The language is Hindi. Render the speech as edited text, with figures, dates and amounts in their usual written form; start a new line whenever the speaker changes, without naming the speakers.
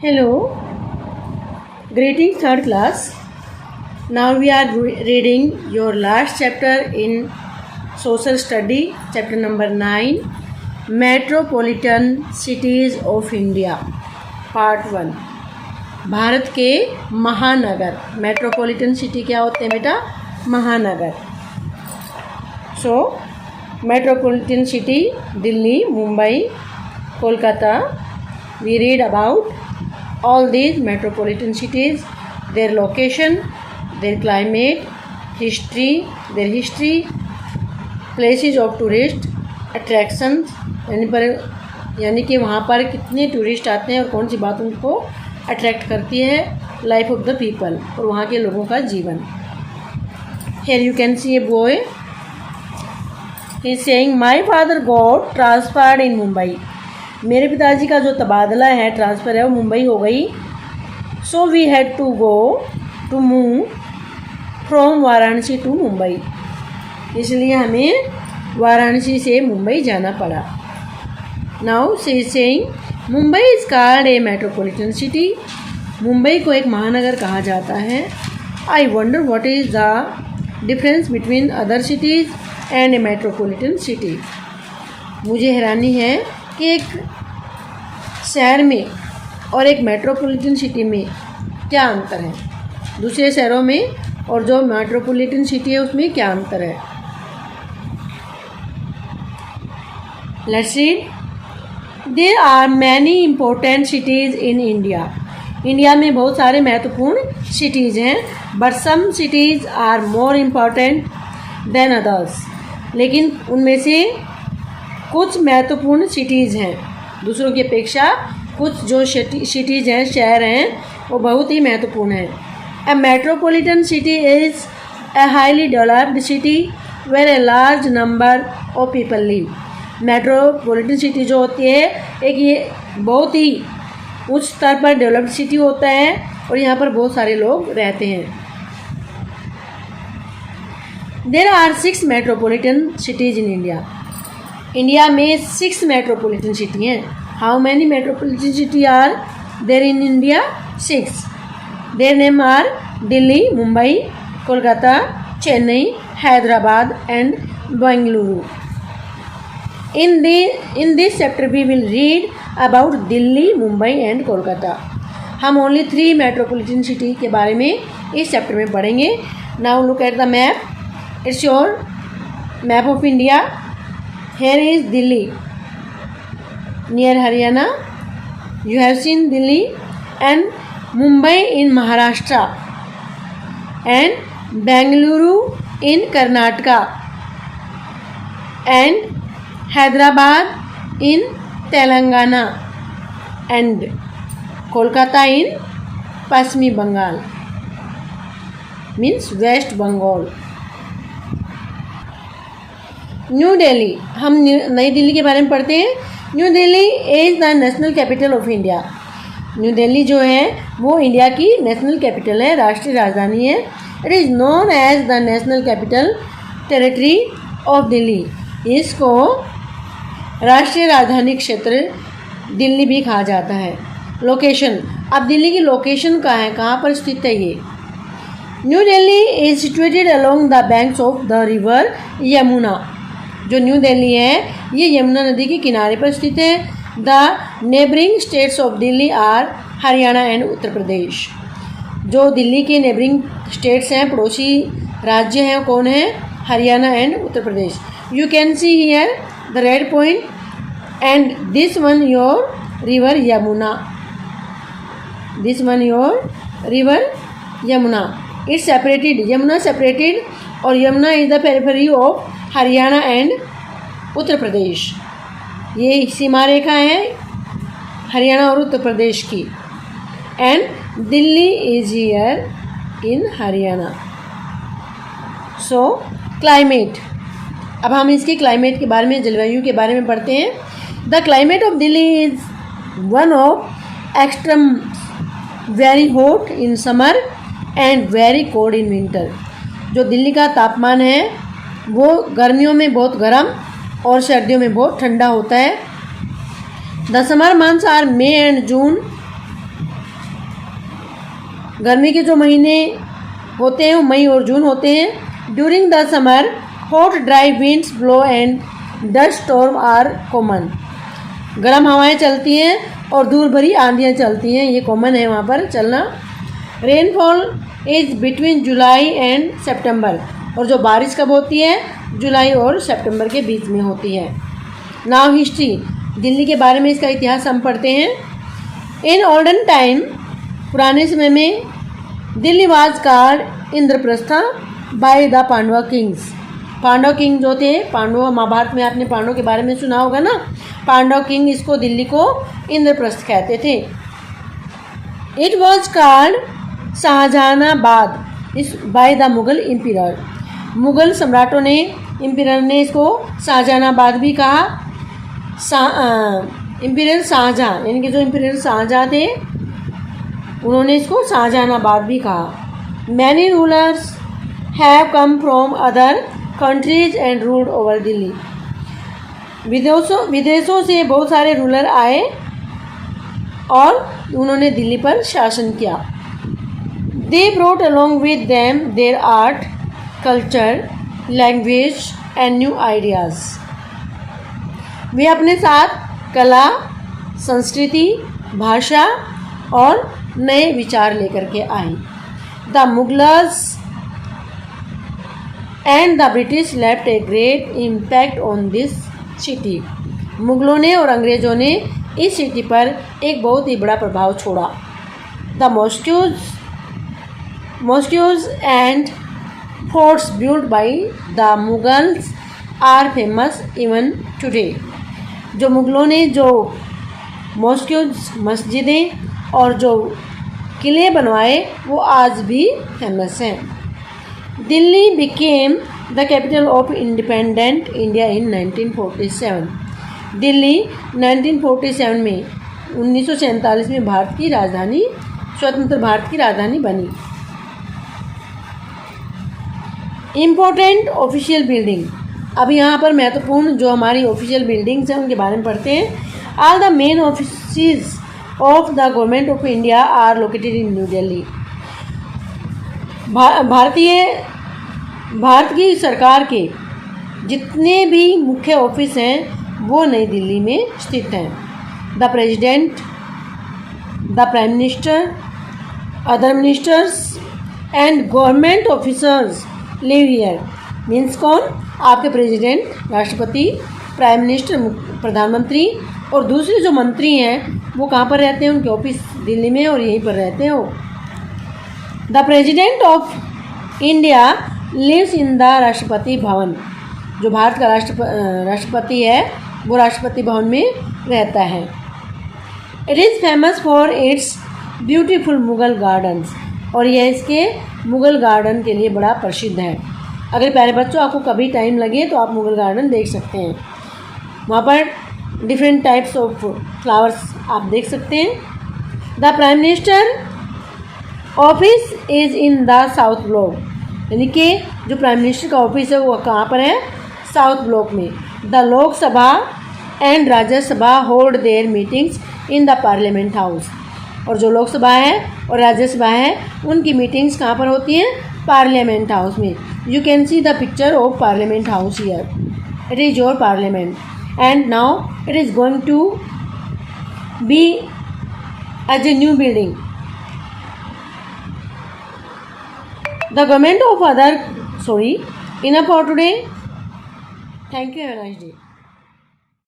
Hello, greetings third class. Now we are reading your last chapter in social study, chapter number 9, Metropolitan Cities of India, part 1. Bharat के महानगर. मेट्रोपॉलिटन सिटी क्या होते हैं बेटा? महानगर. So metropolitan city Delhi, Mumbai, Kolkata. We read about all these metropolitan cities, their location, their climate, their history, places of tourist attractions, यानी कि वहाँ पर कितने टूरिस्ट आते हैं और कौन सी बात उनको अट्रैक्ट करती है, लाइफ ऑफ द पीपल, और वहाँ के लोगों का जीवन. Here you can see a boy. He is saying, my father got transferred in Mumbai. मेरे पिताजी का जो तबादला है, ट्रांसफ़र है, वो मुंबई हो गई. So we had to go to move from Varanasi to Mumbai. इसलिए हमें वाराणसी से मुंबई जाना पड़ा. Now she is saying Mumbai is called a metropolitan city. Mumbai को एक महानगर कहा जाता है. I wonder what is the difference between other cities and a metropolitan city. मुझे हैरानी है कि एक शहर में और एक मेट्रोपॉलिटन सिटी में क्या अंतर है, दूसरे शहरों में और जो मेट्रोपॉलिटन सिटी है उसमें क्या अंतर है. Let's read. There are many important cities in India. India में बहुत सारे महत्वपूर्ण सिटीज़ हैं. But some cities are more important than others. लेकिन उनमें से कुछ महत्वपूर्ण सिटीज़ हैं, दूसरों की अपेक्षा कुछ जो सिटीज़ हैं, शहर हैं, वो बहुत ही महत्वपूर्ण हैं. A metropolitan city is a highly developed city where a large number of people live. Metropolitan city जो होती है, एक ये बहुत ही उच्च स्तर पर डेवलप्ड सिटी होता है और यहाँ पर बहुत सारे लोग रहते हैं. There are 6 metropolitan cities in India. India में 6 मेट्रोपॉलिटन सिटी हैं. How many metropolitan city are there in India? 6. Their name are Delhi, Mumbai, Kolkata, Chennai, Hyderabad and Bengaluru. In this chapter we will read about Delhi, Mumbai and Kolkata. हम ओनली 3 मेट्रोपॉलिटन सिटी के बारे में इस चैप्टर में पढ़ेंगे. Now look at the map. It's your map of India. Here is Delhi near Haryana. You have seen Delhi and Mumbai in Maharashtra and Bengaluru in Karnataka and Hyderabad in Telangana and Kolkata in Pashmi Bengal, means West Bengal. New Delhi. हम नई दिल्ली के बारे में पढ़ते हैं. New Delhi is the national capital of India. New Delhi जो है वो इंडिया की नेशनल कैपिटल है, राष्ट्रीय राजधानी है. It is known as the national capital territory of Delhi. इसको राष्ट्रीय राजधानी क्षेत्र दिल्ली भी कहा जाता है. लोकेशन. अब दिल्ली की लोकेशन कहाँ है, कहाँ पर स्थित है ये? New Delhi is situated along the banks of the river Yamuna. जो न्यू दिल्ली है ये यमुना नदी के किनारे पर स्थित है. The neighbouring states of Delhi are Haryana and Uttar Pradesh. जो दिल्ली के नेबरिंग स्टेट्स हैं, पड़ोसी राज्य हैं, कौन है? Haryana and Uttar Pradesh. You can see here the red point and this one your river Yamuna. This one your river Yamuna. It's separated. Yamuna separated और Yamuna is the periphery of Haryana and Uttar Pradesh. ये सीमा रेखा है हरियाणा और उत्तर प्रदेश की. And Delhi is here in Haryana. So climate. अब हम इसके क्लाइमेट के बारे में, जलवायु के बारे में पढ़ते हैं. The climate of Delhi is one of extreme, very hot in summer and very cold in winter. जो दिल्ली का तापमान है वो गर्मियों में बहुत गर्म और सर्दियों में बहुत ठंडा होता है. The summer months are May and June गर्मी के जो महीने होते हैं वो मई और जून होते हैं। During the summer hot dry winds blow and dust storm are common. गर्म हवाएं चलती हैं और धूल भरी आंधियाँ चलती हैं, ये कॉमन है वहाँ पर चलना। Rainfall is between July and September, और जो बारिश कब होती है, जुलाई और सितंबर के बीच में होती है। नाउ हिस्ट्री, दिल्ली के बारे में इसका इतिहास हम पढ़ते हैं। इन ओल्डन टाइम, पुराने समय में, Delhi was called Indraprastha by the Pandava kings. Pandav king जो थे, पांडव, महाभारत में आपने पांडव के बारे में सुना होगा ना। पांडव किंग इसको, दिल्ली को इंद्रप्रस्थ कहते थे। It was called Shahjahanabad is by the Mughal empire. Mughal सम्राटों ने, एम्पियर ने इसको शाहजहानाबाद भी कहा। एम्पियर शाहजहां, यानी कि जो एम्पियर शाहजहां थे उन्होंने इसको शाहजहानाबाद भी कहा। Many rulers have come from other countries and ruled over Delhi. विदेशों से बहुत सारे रूलर आए और उन्होंने दिल्ली पर शासन किया। They brought along with them their art, culture, language and new ideas. वे अपने साथ कला, संस्कृति, भाषा और नए विचार लेकर के आए। The Mughals and the British left a great impact on this city. मुगलों ने और अंग्रेज़ों ने इस सिटी पर एक बहुत ही बड़ा प्रभाव छोड़ा। The mosques and forts built by the Mughals are famous even today. जो मुगलों ने जो मॉस्क्यूज, मस्जिदें और जो किले बनवाए वो आज भी फेमस हैं। Delhi became the capital of independent India in 1947। Delhi 1947 में 1947 में भारत की राजधानी, स्वतंत्र भारत की राजधानी बनी। इम्पोर्टेंट ऑफिशियल बिल्डिंग, अब यहाँ पर महत्वपूर्ण जो हमारी ऑफिशियल बिल्डिंग्स हैं उनके बारे में पढ़ते हैं। All the main offices of the government of India are located in New Delhi. भारत की सरकार के जितने भी मुख्य ऑफिस हैं वो नई दिल्ली में स्थित हैं। The president, the prime minister, other ministers and government officers live here. Means कौन? आपके प्रेसिडेंट, राष्ट्रपति, प्राइम मिनिस्टर, प्रधानमंत्री और दूसरे जो मंत्री हैं वो कहाँ पर रहते हैं? उनके ऑफिस दिल्ली में और यहीं पर रहते हैं वो। The president of India lives in the Rashtrapati Bhavan. जो भारत का राष्ट्रपति है वो राष्ट्रपति भवन में रहता है। It is famous for its beautiful Mughal gardens, और यह इसके मुगल गार्डन के लिए बड़ा प्रसिद्ध है। अगर प्यारे बच्चों आपको कभी टाइम लगे तो आप मुगल गार्डन देख सकते हैं, वहाँ पर डिफरेंट टाइप्स ऑफ फ्लावर्स आप देख सकते हैं। The prime minister office is in the south block, यानी कि जो प्राइम मिनिस्टर का ऑफिस है वो कहाँ पर है? साउथ ब्लॉक में। The Lok Sabha and Rajya Sabha hold their meetings in the parliament house, और जो लोकसभा है और राज्यसभा है उनकी मीटिंग्स कहाँ पर होती हैं? पार्लियामेंट हाउस में। You can see the picture of parliament house here. It is your parliament and now it is going to be as a new building. The government of other, enough for today. Thank you. Have a nice day.